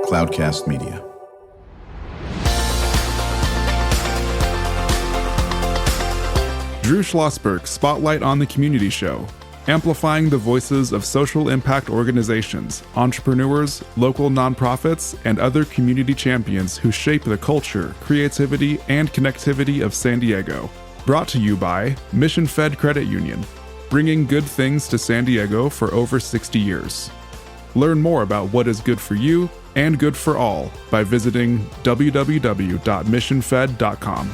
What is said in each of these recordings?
Cloudcast Media. Drew Schlosberg Spotlight on the Community Show, amplifying the voices of social impact organizations, entrepreneurs, local nonprofits, and other community champions who shape the culture, creativity, and connectivity of San Diego. Brought to you by Mission Fed Credit Union, bringing good things to San Diego for over 60 years. Learn more about what is good for you and good for all by visiting www.missionfed.com.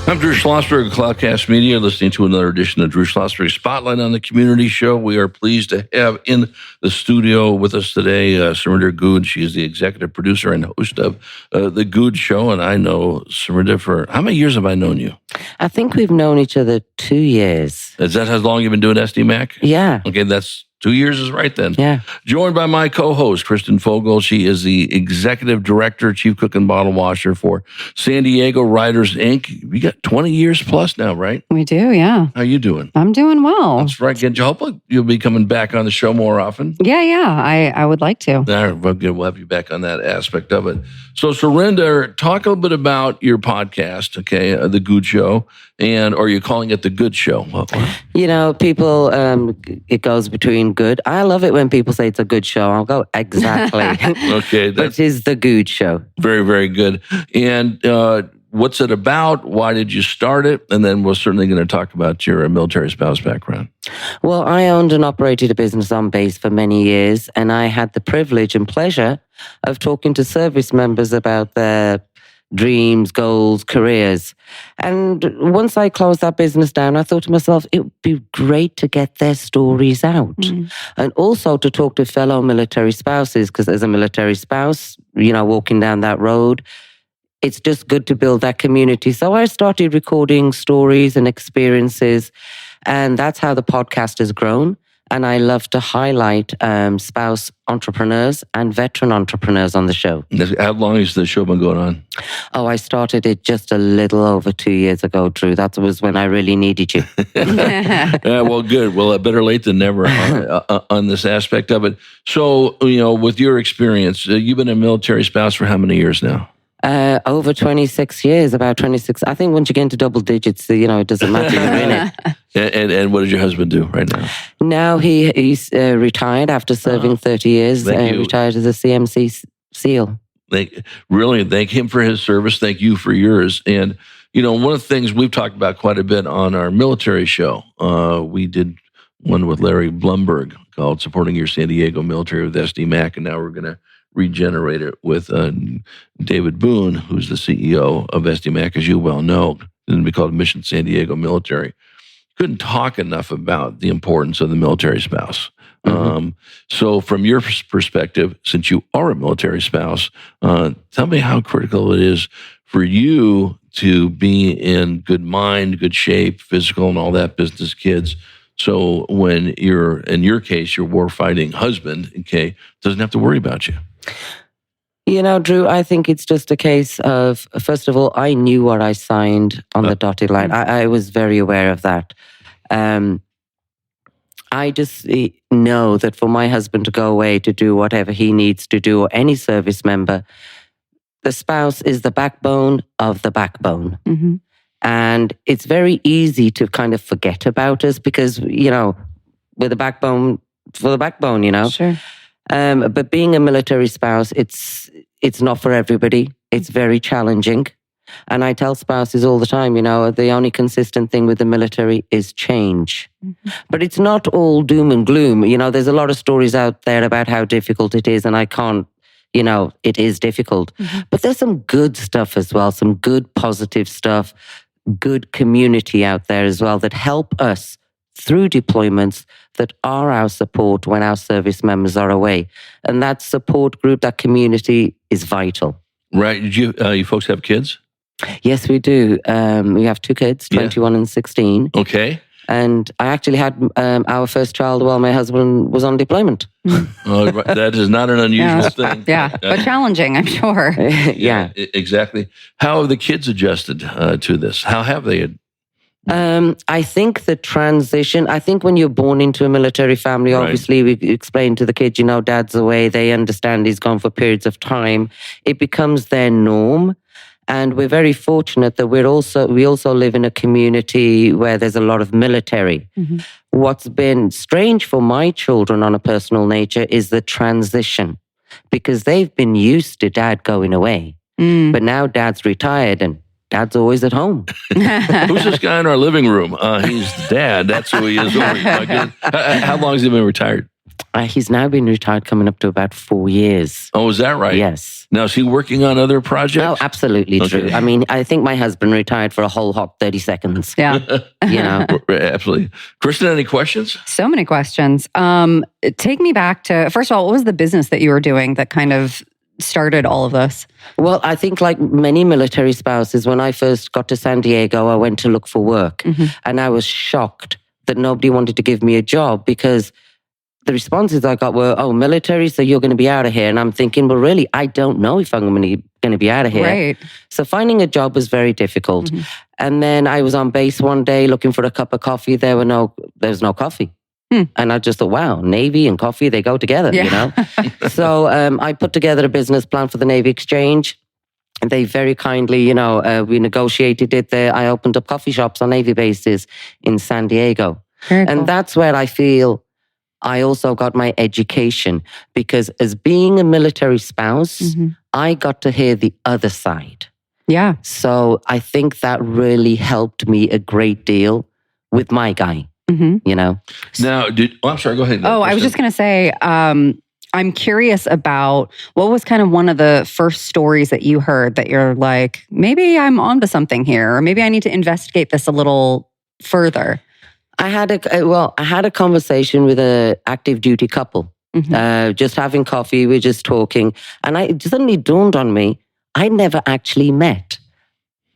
I'm Drew Schlosberg of Cloudcast Media, listening to another edition of Drew Schlosberg Spotlight on the Community Show. We are pleased to have in the studio with us today Surinder Goode. She is the executive producer and host of The Goode Show, and I know Surinder for, how many years have I known you? I think we've known each other 2 years. Is that how long you've been doing SDMAC? Yeah. Okay, that's 2 years is right then. Yeah. Joined by my co-host, Kristen Fogel. She is the executive director, chief cook and bottle washer for San Diego Riders, Inc. You got 20 years plus now, right? We do, yeah. How you doing? I'm doing well. That's right. Hopefully you'll be coming back on the show more often. Yeah. I would like to. All right, well, good. We'll have you back on that aspect of it. So, Surinder, talk a little bit about your podcast, okay, The Goode Show, and are you calling it The Good Show? What? You know, people, it goes between good. I love it when people say it's a good show. I'll go, exactly. Okay. Which is The Goode Show. Very, very good. And what's it about? Why did you start it? And then we're certainly going to talk about your military spouse background. Well, I owned and operated a business on base for many years, and I had the privilege and pleasure of talking to service members about their dreams, goals, careers. And once I closed that business down, I thought to myself, it would be great to get their stories out. And also to talk to fellow military spouses, because as a military spouse, you know, walking down that road, it's just good to build that community. So I started recording stories and experiences, and that's how the podcast has grown. And I love to highlight spouse entrepreneurs and veteran entrepreneurs on the show. How long has the show been going on? Oh, I started it just a little over 2 years ago, Drew. That was when I really needed you. Yeah, well, good. Well, better late than never on this aspect of it. So, you know, with your experience, you've been a military spouse for how many years now? Over 26 years, about 26. I think once you get into double digits, you know, it doesn't matter, you're in it. And what does your husband do right now? Now he's retired after serving 30 years, retired as a CMC SEAL. Thank him for his service. Thank you for yours. And, you know, one of the things we've talked about quite a bit on our military show, we did one with Larry Blumberg called Supporting Your San Diego Military with SDMAC, and now we're going to regenerate it with David Boone, who's the CEO of SDMAC, as you well know. It'll be called Mission San Diego Military. Couldn't talk enough about the importance of the military spouse. So from your perspective, since you are a military spouse, tell me how critical it is for you to be in good mind, good shape, physical and all that business, kids. So when you're, in your case, your war-fighting husband, okay, doesn't have to worry about you. You know, Drew, I think it's just a case of, first of all, I knew what I signed on the dotted line. I was very aware of that. I just know that for my husband to go away to do whatever he needs to do, or any service member, the spouse is the backbone of the backbone. And it's very easy to kind of forget about us because, you know, we're the backbone for the backbone, you know. Sure. But being a military spouse, it's not for everybody. It's very challenging. And I tell spouses all the time, you know, the only consistent thing with the military is change. But it's not all doom and gloom. You know, there's a lot of stories out there about how difficult it is, and I can't, you know, it is difficult. But there's some good stuff as well, some good positive stuff, good community out there as well that help us through deployments, that are our support when our service members are away. And that support group, that community is vital. Right. Did you folks have kids? Yes, we do. We have 2 kids, 21 and 16. Okay. And I actually had our first child while my husband was on deployment. That is not an unusual thing. Yeah, but challenging, I'm sure. Yeah. Exactly. How have the kids adjusted to this? How have they I think the transition, I think when you're born into a military family, Right. obviously we explain to the kids, dad's away, they understand he's gone for periods of time. It becomes their norm. And we're very fortunate that we also live in a community where there's a lot of military. Mm-hmm. What's been strange for my children on a personal nature is the transition, because they've been used to dad going away. But now dad's retired and dad's always at home. Who's this guy in our living room? He's dad. That's who he is. Oh, my goodness. How long has he been retired? He's now been retired coming up to about 4 years. Oh, is that right? Yes. Now, is he working on other projects? Oh, absolutely true. I mean, I think my husband retired for a whole hot 30 seconds. Yeah. Absolutely. Kristen, any questions? So many questions. Take me back to, first of all, what was the business that you were doing that kind of started all of this? Well, I think like many military spouses, when I first got to San Diego, I went to look for work. And I was shocked that nobody wanted to give me a job, because the responses I got were, oh, military, so you're going to be out of here. And I'm thinking, well, really, I don't know if I'm going to be out of here. Right. So finding a job was very difficult. And then I was on base one day looking for a cup of coffee. There was no coffee. And I just thought, wow, Navy and coffee, they go together, So I put together a business plan for the Navy Exchange. And they very kindly, we negotiated it there. I opened up coffee shops on Navy bases in San Diego. Very cool. And that's where I feel I also got my education, because as being a military spouse, I got to hear the other side. Yeah. So I think that really helped me a great deal with my guy, Now, I'm sorry, go ahead. Oh, I was just going to say, I'm curious about what was kind of one of the first stories that you heard that you're like, maybe I'm onto something here, or maybe I need to investigate this a little further. I had a conversation with an active duty couple, just having coffee. We're just talking. And it suddenly dawned on me, I never actually met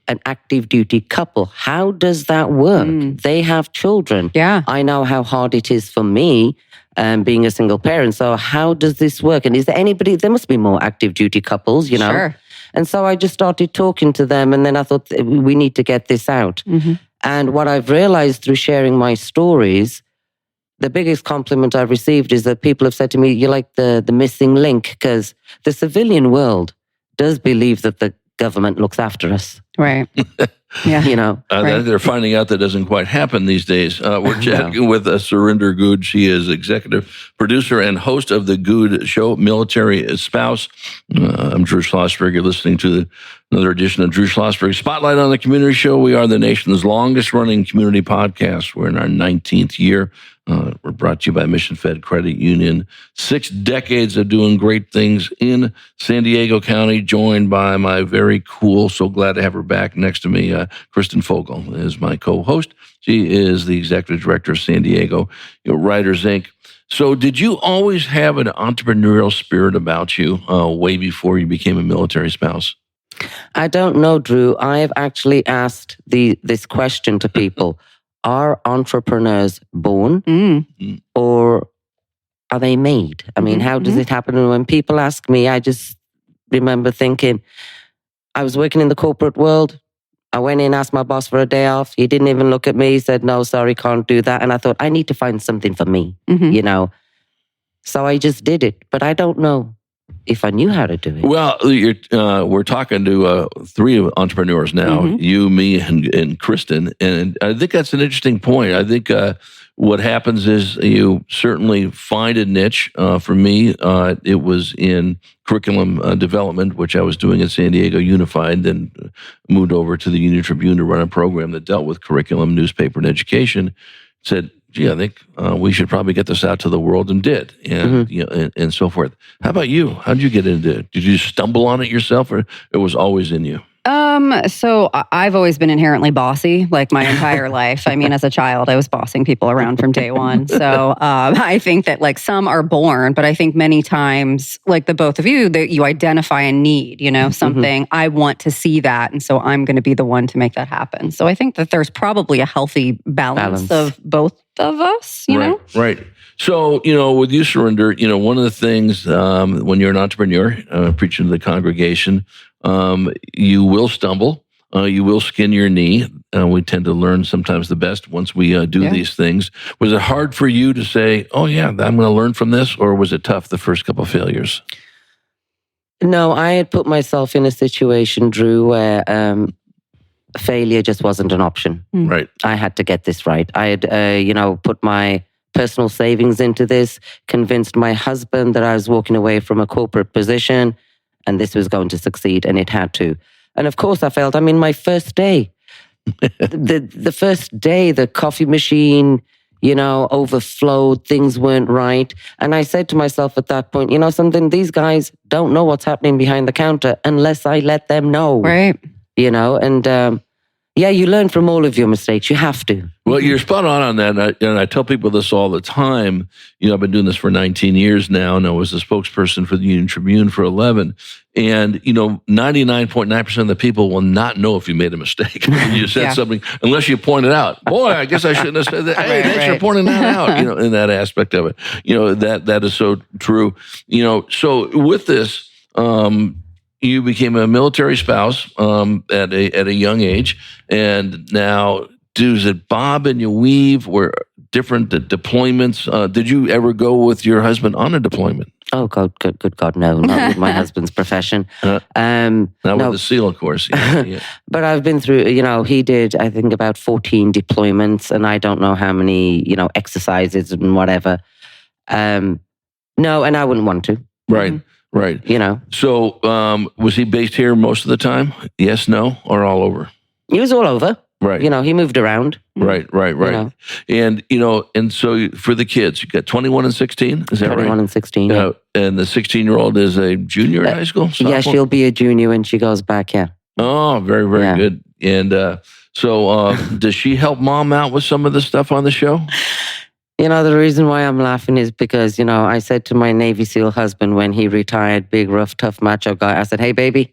an active duty couple. How does that work? They have children. Yeah. I know how hard it is for me being a single parent. So how does this work? And is there anybody, there must be more active duty couples, Sure. And so I just started talking to them. And then I thought, we need to get this out. And what I've realized through sharing my stories, the biggest compliment I've received is that people have said to me, you're like the missing link, because the civilian world does believe that the government looks after us. Right. Yeah. Right. They're finding out that doesn't quite happen these days. We're chatting with Surinder Goode. She is executive producer and host of the Goode Show, Military Spouse. I'm Drew Schlosberg. You're listening to another edition of Drew Schlosberg Spotlight on the Community Show. We are the nation's longest running community podcast. We're in our 19th year. We're brought to you by Mission Fed Credit Union. 6 decades of doing great things in San Diego County, joined by my very cool, so glad to have her back next to me, Kristen Fogel is my co-host. She is the executive director of San Diego Writers, Inc. So did you always have an entrepreneurial spirit about you way before you became a military spouse? I don't know, Drew. I have actually asked this question to people. Are entrepreneurs born or are they made? I mean, how does it happen? And when people ask me, I just remember thinking, I was working in the corporate world. I went in, asked my boss for a day off. He didn't even look at me. He said, no, sorry, can't do that. And I thought, I need to find something for me, So I just did it. But I don't know if I knew how to do it. Well, we're talking to 3 entrepreneurs now, you, me, and Kristen. And I think that's an interesting point. I think what happens is you certainly find a niche. For me, it was in curriculum development, which I was doing at San Diego Unified, then moved over to the Union Tribune to run a program that dealt with curriculum, newspaper, and education. Said, I think we should probably get this out to the world, and did, and and so forth. How about you? How did you get into it? Did you stumble on it yourself, or it was always in you? So I've always been inherently bossy, like my entire life. I mean, as a child, I was bossing people around from day one. So I think that like some are born, but I think many times, like the both of you, that you identify a need, something, I want to see that. And so I'm going to be the one to make that happen. So I think that there's probably a healthy balance. Of both of us, you know? Right. So, with you, Surinder, one of the things when you're an entrepreneur, preaching to the congregation, you will stumble. You will skin your knee. We tend to learn sometimes the best once we do these things. Was it hard for you to say, oh, yeah, I'm going to learn from this? Or was it tough the first couple of failures? No, I had put myself in a situation, Drew, where failure just wasn't an option. Right. I had to get this right. I had, put my personal savings into this, convinced my husband that I was walking away from a corporate position and this was going to succeed, and it had to. And of course I failed. I mean, my first day, the first day, the coffee machine, overflowed, things weren't right. And I said to myself at that point, something, these guys don't know what's happening behind the counter unless I let them know. Right. And you learn from all of your mistakes. You have to. Well, you're spot on that. And I tell people this all the time. I've been doing this for 19 years now, and I was a spokesperson for the Union Tribune for 11. And, 99.9% of the people will not know if you made a mistake. You said something, unless you point it out. Boy, I guess I shouldn't have said that. Hey, thanks for pointing that out, in that aspect of it. That is so true. So with this, you became a military spouse at a young age, and now is it bob and you weave? Were different deployments? Did you ever go with your husband on a deployment? Oh, God, good God, no, not with my husband's profession. Not with the SEAL, of course. Yeah. But I've been through, he did, I think, about 14 deployments, and I don't know how many, exercises and whatever. No, and I wouldn't want to. Right. Right. So was he based here most of the time? Yes, no, or all over? He was all over. Right. He moved around. Right. And, and so for the kids, you got 21 and 16, is that 21 right? 21 and 16, yeah. And the 16-year-old is a junior in high school? Sophomore? Yeah, she'll be a junior when she goes back, yeah. Oh, very, very good. And so does she help mom out with some of the stuff on the show? The reason why I'm laughing is because, I said to my Navy SEAL husband when he retired, big, rough, tough, macho guy, I said, hey, baby,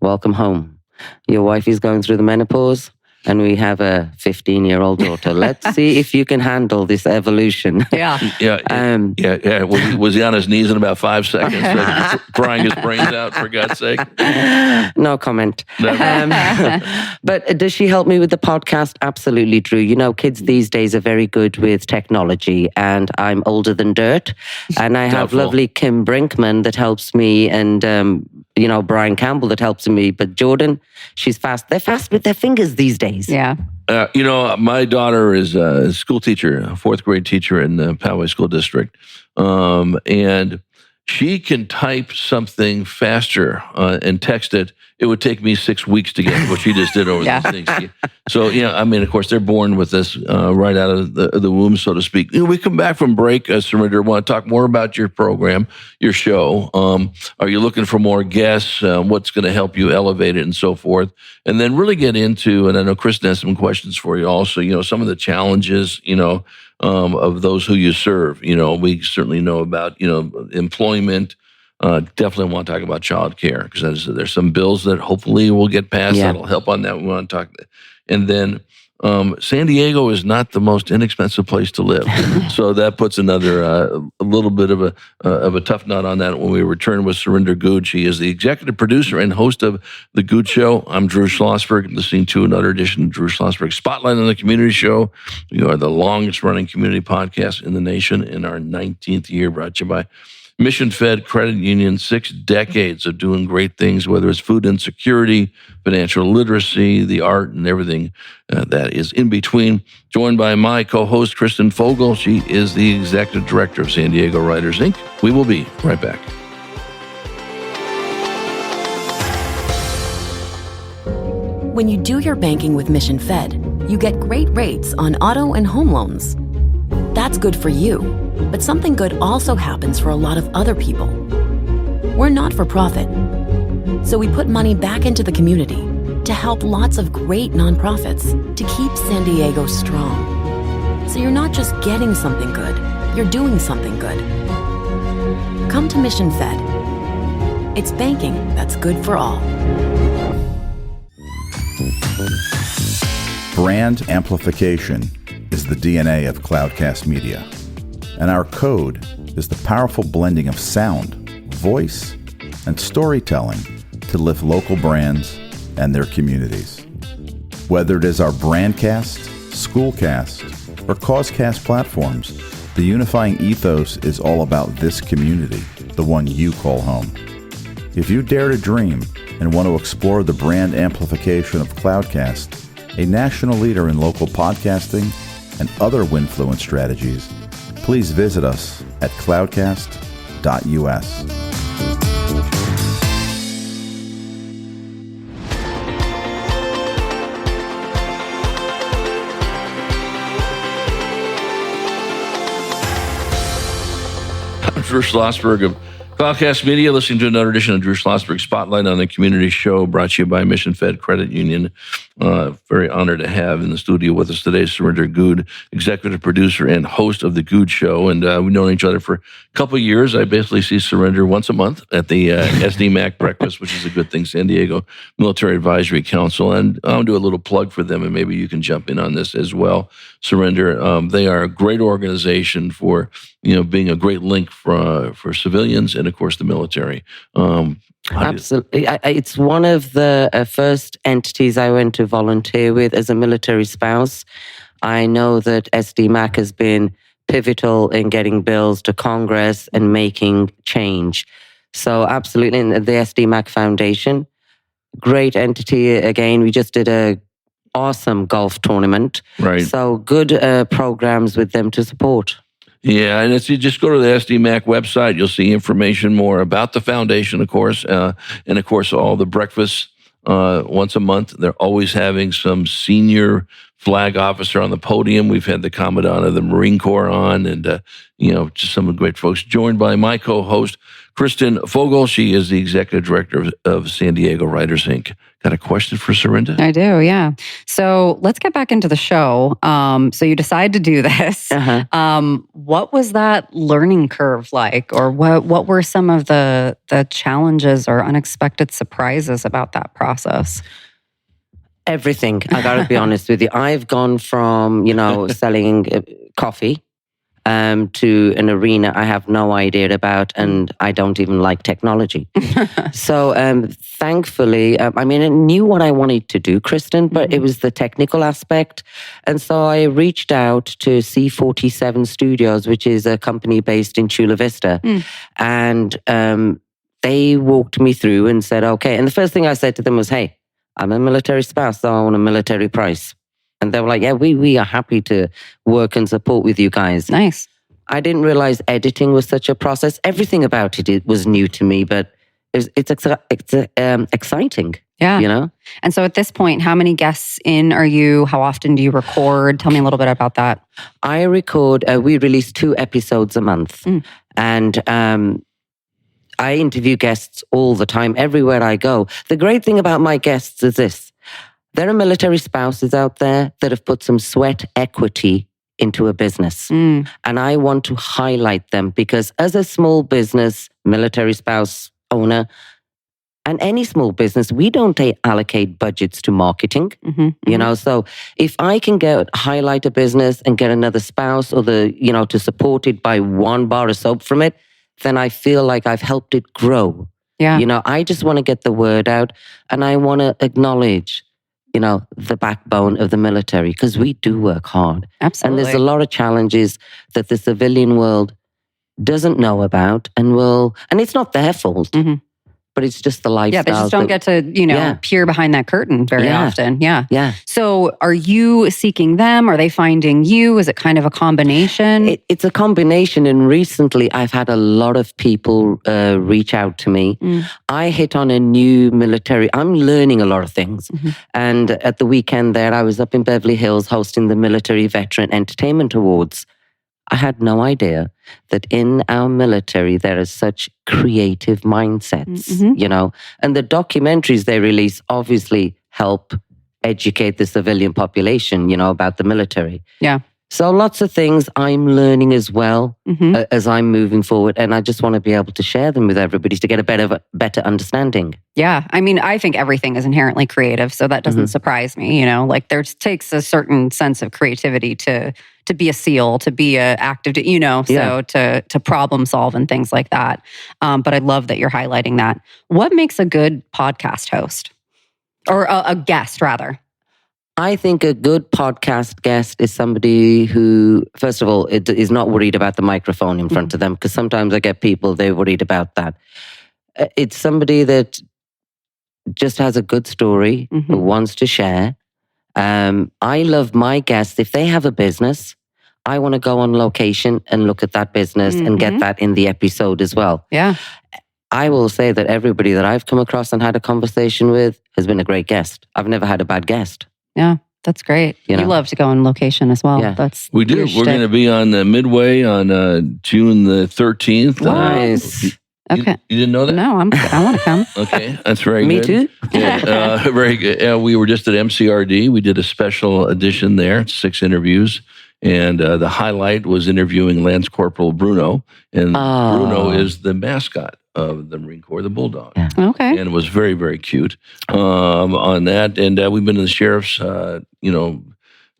welcome home. Your wife is going through the menopause, and we have a 15-year-old daughter. Let's see if you can handle this evolution. Yeah. Was he on his knees in about 5 seconds, crying his brains out, for God's sake? No comment. But does she help me with the podcast? Absolutely, Drew. Kids these days are very good with technology, and I'm older than dirt. And I have lovely Kim Brinkman that helps me, and Brian Campbell that helps me. But Jordan, she's fast. They're fast with their fingers these days. Yeah. My daughter is a school teacher, a fourth grade teacher in the Poway School District. And she can type something faster and text it. It would take me 6 weeks to get what she just did over these things. So, of course, they're born with this right out of the womb, so to speak. We come back from break, Surinder. I want to talk more about your program, your show. Are you looking for more guests? What's going to help you elevate it and so forth? And then really get into, and I know Kristen has some questions for you also, some of the challenges, of those who you serve. We certainly know about, employment. Definitely want to talk about child care, because there's some bills that hopefully will get passed that'll help on that. We want to talk. And then San Diego is not the most inexpensive place to live. So that puts another a little bit of a tough nut on that when we return with Surinder Goode. She is the executive producer and host of The Goode Show. I'm Drew Schlosberg, listening to another edition of Drew Schlosberg Spotlight on the Community Show. We are the longest running community podcast in the nation, in our 19th year, brought to you by Mission Fed Credit Union. 6 decades of doing great things, whether it's food insecurity, financial literacy, the art, and everything that is in between. Joined by my co-host, Kristen Fogel. She is the executive director of San Diego Writers, Inc. We will be right back. When you do your banking with Mission Fed, you get great rates on auto and home loans. That's good for you, but something good also happens for a lot of other people. We're not for profit, so we put money back into the community to help lots of great nonprofits to keep San Diego strong. So you're not just getting something good, you're doing something good. Come to Mission Fed. It's banking that's good for all. Brand amplification is the DNA of Cloudcast Media, and our code is the powerful blending of sound, voice, and storytelling to lift local brands and their communities. Whether it is our Brandcast, Schoolcast, or Causecast platforms, the unifying ethos is all about this community, the one you call home. If you dare to dream and want to explore the brand amplification of Cloudcast, a national leader in local podcasting and other Winfluence strategies, please visit us at cloudcast.us. I'm Drew Schlosberg of Cloudcast Media, listening to another edition of Drew Schlosberg Spotlight on the Community Show, brought to you by Mission Fed Credit Union. Very honored to have in the studio with us today Surinder Goode, executive producer and host of The Goode Show. And we've known each other for a couple of years. I basically see Surinder once a month at the SDMAC breakfast, which is a good thing, San Diego Military Advisory Council. And I'll do a little plug for them, and maybe you can jump in on this as well, Surinder. They are a great organization for being a great link for civilians and, of course, the military. Absolutely. It's one of the first entities I went to volunteer with as a military spouse. I know that SDMAC has been pivotal in getting bills to Congress and making change. So absolutely, and the SDMAC Foundation, great entity. Again, we just did a awesome golf tournament. Right. So good programs with them to support. Yeah, and you just go to the SDMAC website. You'll see information more about the foundation, of course, and of course all the breakfasts once a month. They're always having some senior flag officer on the podium. We've had the Commandant of the Marine Corps on, and just some great folks. Joined by my co-host, Kristen Fogel. She is the executive director of San Diego Writers Inc. Got a question for Surinder? I do, yeah. So let's get back into the show. So you decide to do this. Uh-huh. What was that learning curve like? Or what were some of the challenges or unexpected surprises about that process? Everything. I got to be honest with you. I've gone from, selling coffee to an arena I have no idea about, and I don't even like technology. So thankfully, I knew what I wanted to do, Kristen, but it was the technical aspect. And so I reached out to C47 Studios, which is a company based in Chula Vista. And they walked me through and said, okay. And the first thing I said to them was, hey, I'm a military spouse, so I want a military price. And they were like, yeah, we are happy to work and support with you guys. Nice. I didn't realize editing was such a process. Everything about it was new to me, but it's exciting. Yeah. And so at this point, how many guests in are you? How often do you record? Tell me a little bit about that. I record, we release 2 episodes a month. And I interview guests all the time, everywhere I go. The great thing about my guests is this. There are military spouses out there that have put some sweat equity into a business. And I want to highlight them because as a small business, military spouse owner, and any small business, we don't allocate budgets to marketing. So if I can highlight a business and get another spouse or to support it by 1 bar of soap from it, then I feel like I've helped it grow. Yeah. I just want to get the word out, and I want to acknowledge the backbone of the military, because we do work hard. Absolutely. And there's a lot of challenges that the civilian world doesn't know about, and it's not their fault, but it's just the lifestyle. Yeah, they just don't get to, peer behind that curtain very often. Yeah. Yeah. So are you seeking them? Are they finding you? Is it kind of a combination? It's a combination. And recently I've had a lot of people reach out to me. I hit on a new military. I'm learning a lot of things. And at the weekend there, I was up in Beverly Hills hosting the Military Veteran Entertainment Awards. I had no idea that in our military there are such creative mindsets, and the documentaries they release obviously help educate the civilian population, about the military. Yeah. So lots of things I'm learning as well as I'm moving forward. And I just want to be able to share them with everybody to get a better understanding. Yeah. I think everything is inherently creative. So that doesn't surprise me. There takes a certain sense of creativity to be a SEAL, to be a active, so to problem solve and things like that. But I love that you're highlighting that. What makes a good podcast host? Or a guest, rather. I think a good podcast guest is somebody who, first of all, is not worried about the microphone in front of them, because sometimes I get people, they're worried about that. It's somebody that just has a good story, who wants to share. I love my guests. If they have a business, I want to go on location and look at that business and get that in the episode as well. Yeah. I will say that everybody that I've come across and had a conversation with has been a great guest. I've never had a bad guest. Yeah, that's great. You love to go on location as well. Yeah. We do. We're going to be on Midway on June the 13th. Nice. Okay. You didn't know that? No, I want to come. Okay, that's very Me good. too. Yeah, very good. We were just at MCRD. We did a special edition there, 6 interviews. And the highlight was interviewing Lance Corporal Bruno. And Bruno is the mascot of the Marine Corps, the Bulldog. Yeah. Okay. And it was very, very cute on that. And we've been in the Sheriff's,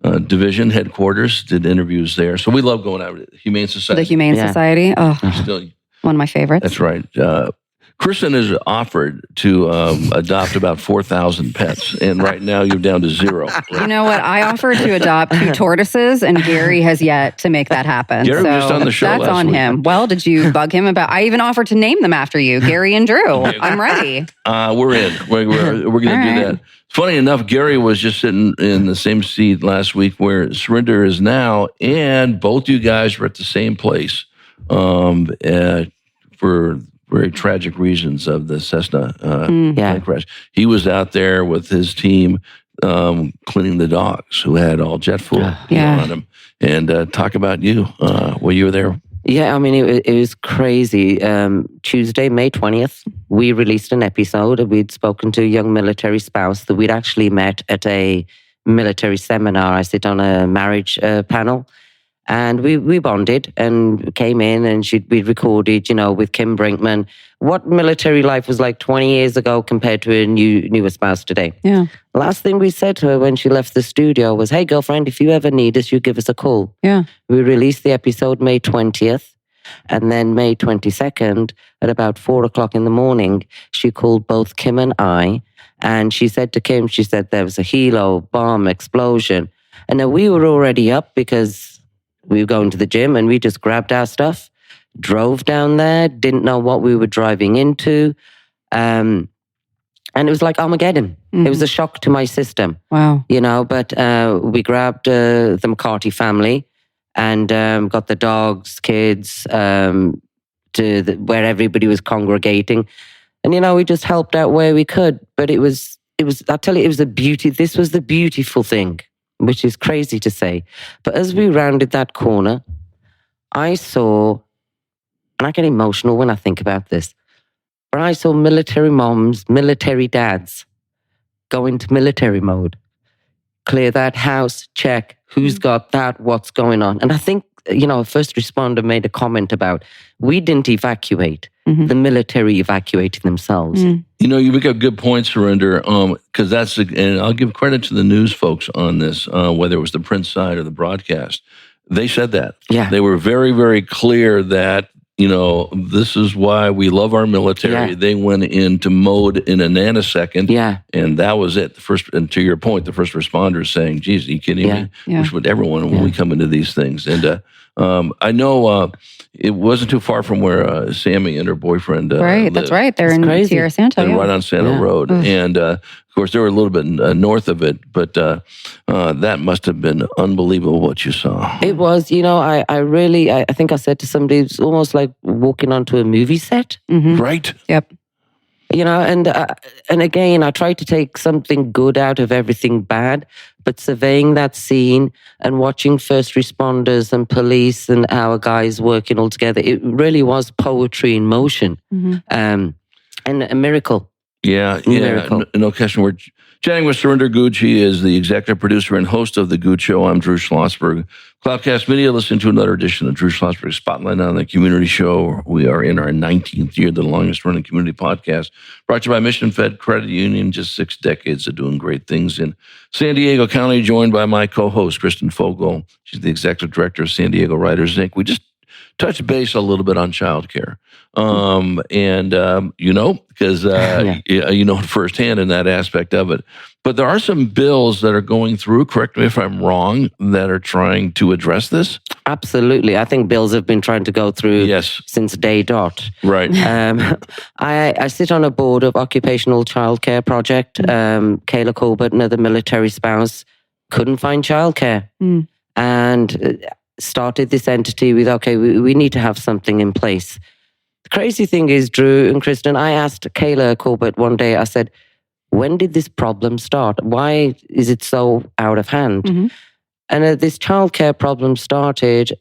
division headquarters, did interviews there. So we love going out with Humane Society. The Humane Society. Oh, Still, one of my favorites. that's right. Kristen has offered to adopt about 4,000 pets, and right now you're down to 0. You know what? I offered to adopt 2 tortoises, and Gary has yet to make that happen. Gary was just on the show that's last on week. him. Well, did you bug him about? I even offered to name them after you, Gary and Drew. I'm ready. We're in. We're going to do that. Funny enough, Gary was just sitting in the same seat last week where Surinder is now, and both you guys were at the same place for very tragic reasons of the Cessna plane crash. He was out there with his team cleaning the dogs who had all jet fuel on them. And talk about you while you were there. Yeah, I mean, it was crazy. Tuesday, May 20th, we released an episode. We'd spoken to a young military spouse that we'd actually met at a military seminar. I sit on a marriage panel. And we bonded and came in and we recorded, with Kim Brinkman, what military life was like 20 years ago compared to a newer spouse today. Yeah. Last thing we said to her when she left the studio was, hey, girlfriend, if you ever need us, you give us a call. Yeah. We released the episode May 20th. And then May 22nd, at about 4:00 in the morning, she called both Kim and I. And she said to Kim, there was a helo bomb explosion. And then we were already up because we were going to the gym, and we just grabbed our stuff, drove down there, didn't know what we were driving into. And it was like Armageddon. It was a shock to my system. Wow. But we grabbed the McCarty family and got the dogs, kids, to where everybody was congregating. And, we just helped out where we could. But it was, I tell you, it was this was the beautiful thing, which is crazy to say. But as we rounded that corner, I saw, and I get emotional when I think about this, but I saw military moms, military dads go into military mode. Clear that house, check, who's got that, what's going on. And I think, a first responder made a comment about, we didn't evacuate. The military evacuated themselves. You make up good points, Surinder, because and I'll give credit to the news folks on this, whether it was the print side or the broadcast. They said that. Yeah. They were very, very clear that, this is why we love our military. Yeah. They went into mode in a nanosecond. Yeah. And that was it. And to your point, the first responders saying, geez, are you kidding me? Yeah. Which would everyone when we come into these things. And I know it wasn't too far from where Sammy and her boyfriend right, lived. that's right. They're in Sierra Santo. And right on Santa Road. And of course, they were a little bit north of it, but that must have been unbelievable what you saw. It was, I think I said to somebody, it's almost like walking onto a movie set. Right? Yep. And again, I tried to take something good out of everything bad, but surveying that scene and watching first responders and police and our guys working all together, it really was poetry in motion, and a miracle. Yeah. No question. We're chatting with Surinder Goode. She is the executive producer and host of The Goode Show. I'm Drew Schlosberg. Cloudcast Media, listen to another edition of Drew Schlosberg's Spotlight on the Community Show. We are in our 19th year, the longest running community podcast, brought to you by Mission Fed Credit Union, just 6 decades of doing great things in San Diego County, joined by my co-host, Kristen Fogel. She's the executive director of San Diego Writers Inc. We just touch base a little bit on childcare. Because you know it firsthand in that aspect of it. But there are some bills that are going through, correct me if I'm wrong, that are trying to address this. Absolutely. I think bills have been trying to go through since day dot. Right. I sit on a board of Occupational Childcare Project. Kayla Colbert, another military spouse, couldn't find childcare and started this entity with, we need to have something in place. The crazy thing is, Drew and Kristen, I asked Kayla Colbert one day, I said, when did this problem start? Why is it so out of hand? Mm-hmm. And this childcare problem started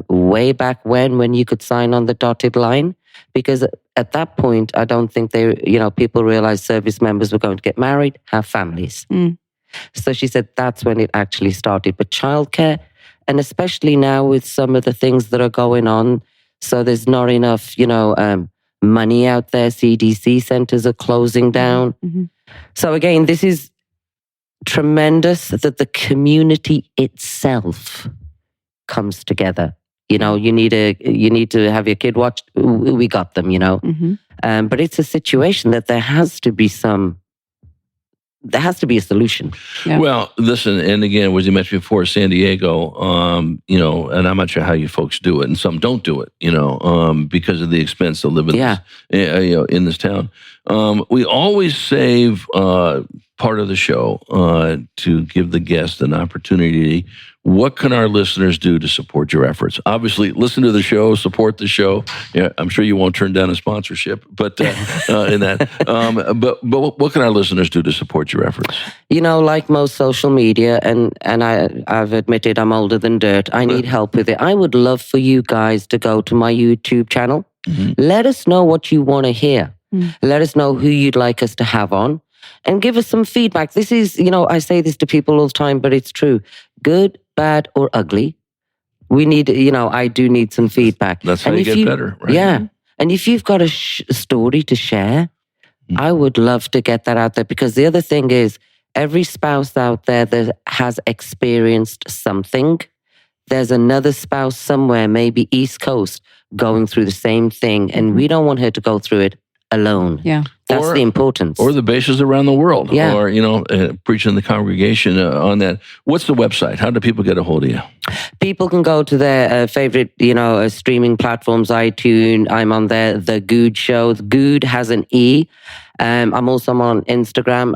way back when you could sign on the dotted line. Because at that point, I don't think people realized service members were going to get married, have families. So she said that's when it actually started. But childcare, and especially now with some of the things that are going on, so there's not enough, money out there. CDC centers are closing down. Mm-hmm. So again, this is tremendous that the community itself comes together. You need to have your kid watch. We got them, Mm-hmm. But it's a situation that there has to be a solution. Yeah. Well, listen, and again, as you mentioned before, San Diego, and I'm not sure how you folks do it, and some don't do it, because of the expense to live in in this town. We always save part of the show to give the guest an opportunity. What can our listeners do to support your efforts? Obviously, listen to the show, support the show. Yeah, I'm sure you won't turn down a sponsorship, but in that. But what can our listeners do to support your efforts? Like most social media, and I've admitted I'm older than dirt. I need help with it. I would love for you guys to go to my YouTube channel. Mm-hmm. Let us know what you want to hear. Let us know who you'd like us to have on, and give us some feedback. This is, I say this to people all the time, but it's true. Good, bad, or ugly. We need, I do need some feedback. That's how you get better, right? Yeah. And if you've got a story to share, I would love to get that out there, because the other thing is, every spouse out there that has experienced something, there's another spouse somewhere, maybe East Coast, going through the same thing, and we don't want her to go through it alone. Yeah. That's the importance. Or the bases around the world. Yeah. Or, preaching the congregation on that. What's the website? How do people get a hold of you? People can go to their favorite, streaming platforms, iTunes. I'm on there, The Goode Show. The Goode has an E. I'm also on Instagram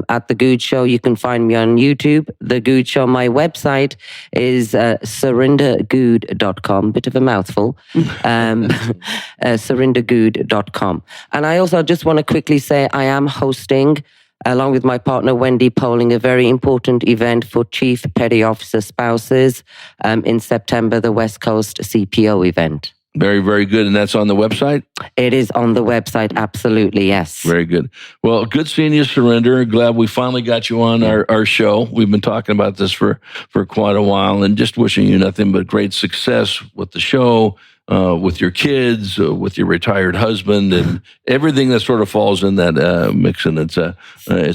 at The Goode Show. You can find me on YouTube, The Goode Show. My website is surindergoode.com. Bit of a mouthful. Surindergoode.com. And I also just want to quickly say I am hosting, along with my partner Wendy Poling, a very important event for Chief Petty Officer spouses in September, the West Coast CPO event. Very, very good. And that's on the website? It is on the website, absolutely, yes. Very good. Well, good seeing you, Surinder. Glad we finally got you on our show. We've been talking about this for quite a while, and just wishing you nothing but great success with the show, with your kids, with your retired husband, and everything that sort of falls in that mix. And it's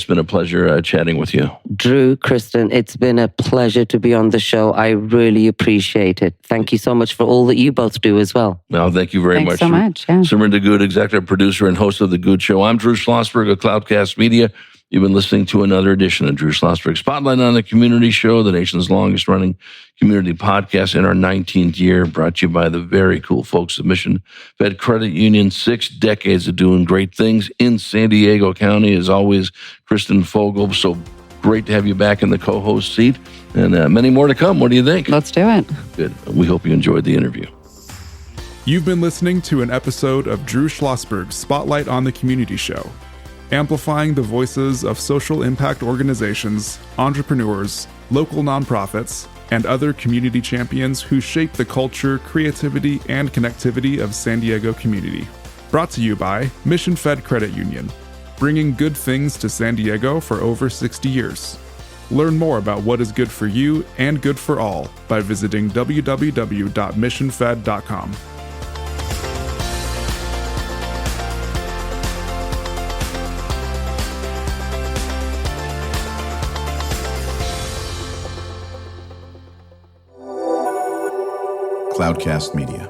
been a pleasure chatting with you. Drew, Kristen, it's been a pleasure to be on the show. I really appreciate it. Thank you so much for all that you both do as well. No, thank you very Thanks much. so much. Yeah. Surinder Goode, executive producer and host of The Goode Show. I'm Drew Schlosberg of Cloudcast Media. You've been listening to another edition of Drew Schlosberg Spotlight on the Community Show, the nation's longest running community podcast in our 19th year, brought to you by the very cool folks at Mission Fed Credit Union. 6 decades of doing great things in San Diego County. As always, Kristen Fogel. So great to have you back in the co-host seat, and many more to come. What do you think? Let's do it. Good. We hope you enjoyed the interview. You've been listening to an episode of Drew Schlosberg's Spotlight on the Community Show, amplifying the voices of social impact organizations, entrepreneurs, local nonprofits, and other community champions who shape the culture, creativity, and connectivity of San Diego community. Brought to you by Mission Fed Credit Union, bringing good things to San Diego for over 60 years. Learn more about what is good for you and good for all by visiting www.missionfed.com. Cloudcast Media.